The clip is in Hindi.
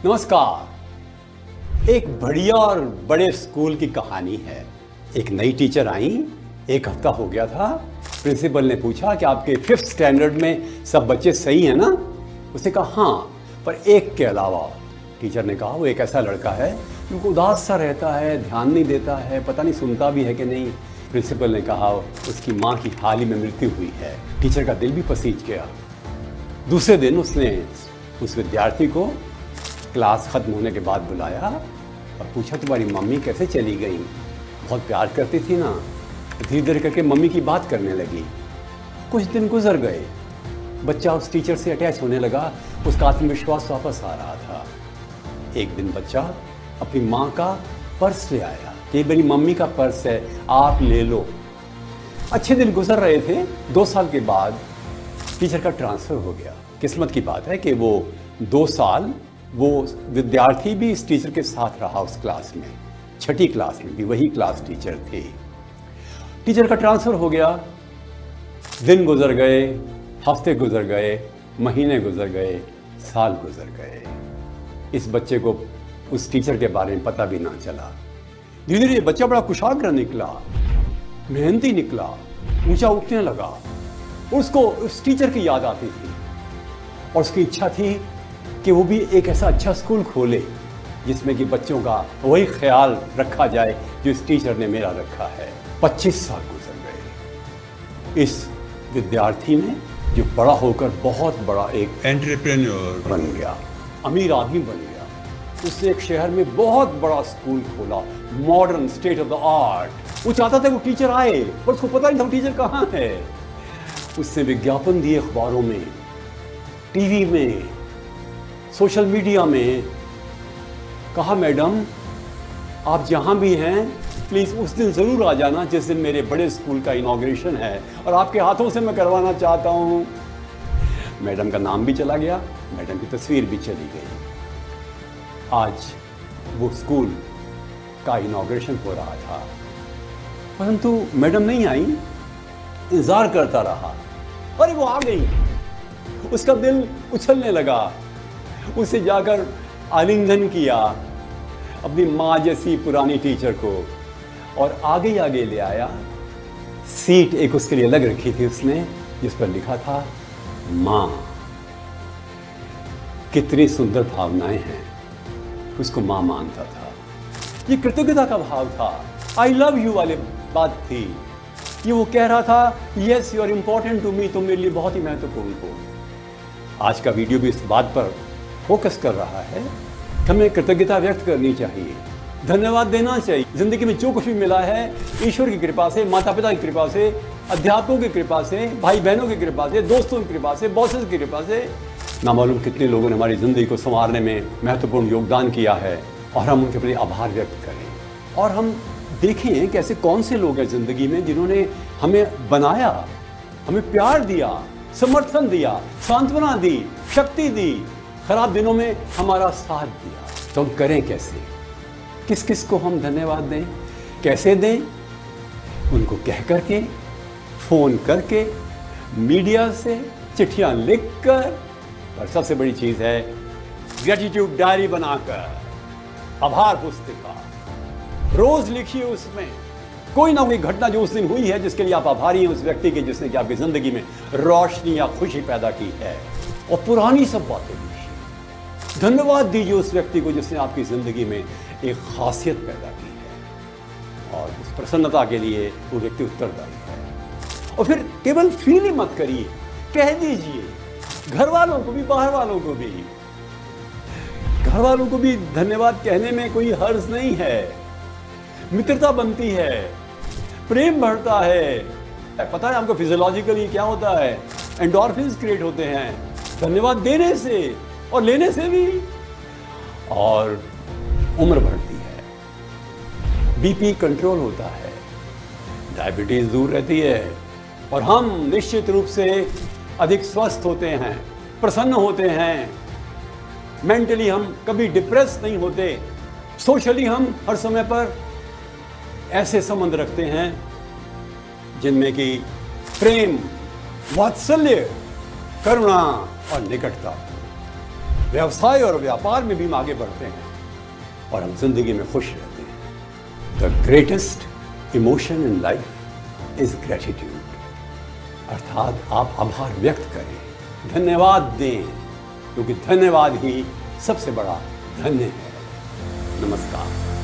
नमस्कार। एक बढ़िया और बड़े स्कूल की कहानी है। एक नई टीचर आई, एक हफ्ता हो गया था। प्रिंसिपल ने पूछा कि आपके 5th स्टैंडर्ड में सब बच्चे सही हैं ना? उसने कहा हाँ, पर एक के अलावा। टीचर ने कहा वो एक ऐसा लड़का है जो उदास सा रहता है, ध्यान नहीं देता है, पता नहीं सुनता भी है कि नहीं। प्रिंसिपल ने कहा उसकी माँ की हाल ही में मृत्यु हुई है। टीचर का दिल भी पसीज गया। दूसरे दिन उसने उस विद्यार्थी को क्लास खत्म होने के बाद बुलाया और पूछा तुम्हारी मम्मी कैसे चली गई? बहुत प्यार करती थी ना? धीरे धीरे करके मम्मी की बात करने लगी। कुछ दिन गुजर गए, बच्चा उस टीचर से अटैच होने लगा, उसका आत्मविश्वास वापस आ रहा था। एक दिन बच्चा अपनी माँ का पर्स ले आया कि मेरी मम्मी का पर्स है, आप ले लो। अच्छे दिन गुजर रहे थे। 2 साल के बाद टीचर का ट्रांसफ़र हो गया। किस्मत की बात है कि वो 2 साल वो विद्यार्थी भी इस टीचर के साथ रहा उस क्लास में। 6ठी क्लास में भी वही क्लास टीचर थी। टीचर का ट्रांसफ़र हो गया। दिन गुजर गए, हफ्ते गुजर गए, महीने गुजर गए, साल गुजर गए। इस बच्चे को उस टीचर के बारे में पता भी ना चला। धीरे धीरे बच्चा बड़ा कुशाग्र निकला, मेहनती निकला, ऊंचा उठने लगा। उसको उस टीचर की याद आती थी और उसकी इच्छा थी कि वो भी एक ऐसा अच्छा स्कूल खोले जिसमें कि बच्चों का वही ख्याल रखा जाए जो इस टीचर ने मेरा रखा है। 25 साल गुजर गए। इस विद्यार्थी ने जो बड़ा होकर बहुत बड़ा एक एंटरप्रेन्योर बन गया, अमीर आदमी बन गया। उसने एक शहर में बहुत बड़ा स्कूल खोला, modern, state of the art. वो चाहता था वो टीचर आए, पर उसको पता नहीं था वो टीचर कहाँ है। उसने विज्ञापन दिए अखबारों में, टीवी में, सोशल मीडिया में। कहा मैडम आप जहाँ भी हैं प्लीज़ उस दिन ज़रूर आ जाना जिस दिन मेरे बड़े स्कूल का इनॉग्रेशन है और आपके हाथों से मैं करवाना चाहता हूँ। मैडम का नाम भी चला गया, मैडम की तस्वीर भी चली गई। आज वो स्कूल का इनॉग्रेशन हो रहा था, परंतु मैडम नहीं आई। इंतज़ार करता रहा। अरे वो आ गई। उसका दिल उछलने लगा। उसे जाकर आलिंगन किया अपनी माँ जैसी पुरानी टीचर को और आगे आगे ले आया। सीट एक उसके लिए अलग रखी थी उसने, जिस पर लिखा था माँ। कितनी सुंदर भावनाएं हैं। उसको माँ मानता था। ये कृतज्ञता का भाव था। आई लव यू वाली बात थी। ये वो कह रहा था yes you are important to me, तुम मेरे लिए बहुत ही महत्वपूर्ण हो। आज का वीडियो भी इस बात पर फोकस कर रहा है कि हमें कृतज्ञता व्यक्त करनी चाहिए, धन्यवाद देना चाहिए। जिंदगी में जो कुछ भी मिला है ईश्वर की कृपा से, माता पिता की कृपा से, अध्यापकों की कृपा से, भाई बहनों की कृपा से, दोस्तों की कृपा से, बॉसेस की कृपा से, ना मालूम कितने लोगों ने हमारी ज़िंदगी को संवारने में महत्वपूर्ण योगदान किया है। और हम उनके प्रति आभार व्यक्त करें और हम देखें कि ऐसे कौन से लोग हैं ज़िंदगी में जिन्होंने हमें बनाया, हमें प्यार दिया, समर्थन दिया, सांत्वना दी, शक्ति दी, खराब दिनों में हमारा साथ दिया। तो हम करें कैसे? किस किस को हम धन्यवाद दें? कैसे दें? उनको कह करके, फ़ोन करके, मीडिया से, चिट्ठियाँ लिखकर, और सबसे बड़ी चीज़ है ग्रेटिट्यूड डायरी बनाकर, आभार पुस्तिका रोज़ लिखिए। उसमें कोई ना कोई घटना जो उस दिन हुई है जिसके लिए आप आभारी हैं उस व्यक्ति के जिसने कि आपकी ज़िंदगी में रोशनी या खुशी पैदा की है। और पुरानी सब बातें लिखिए। धन्यवाद दीजिए उस व्यक्ति को जिसने आपकी ज़िंदगी में एक खासियत पैदा की है और उस प्रसन्नता के लिए वो व्यक्ति उत्तरदायी है। और फिर केवल फील ही मत करिए, कह दीजिए घर वालों को भी, बाहर वालों को भी। घर वालों को भी धन्यवाद कहने में कोई हर्ज नहीं है। मित्रता बनती है, प्रेम बढ़ता है। पता है आपको फिजियोलॉजिकली क्या होता है? एंडोर्फिन्स क्रिएट होते हैं धन्यवाद देने से और लेने से भी। और उम्र बढ़ती है, बीपी कंट्रोल होता है, डायबिटीज दूर रहती है और हम निश्चित रूप से अधिक स्वस्थ होते हैं, प्रसन्न होते हैं। मेंटली हम कभी डिप्रेस नहीं होते। सोशली हम हर समय पर ऐसे संबंध रखते हैं जिनमें कि प्रेम, वात्सल्य, करुणा और निकटता। व्यवसाय और व्यापार में भी हम आगे बढ़ते हैं और हम जिंदगी में खुश रहते हैं। The greatest emotion in life is gratitude, अर्थात आप आभार व्यक्त करें, धन्यवाद दें, क्योंकि धन्यवाद ही सबसे बड़ा धन्य है। नमस्कार।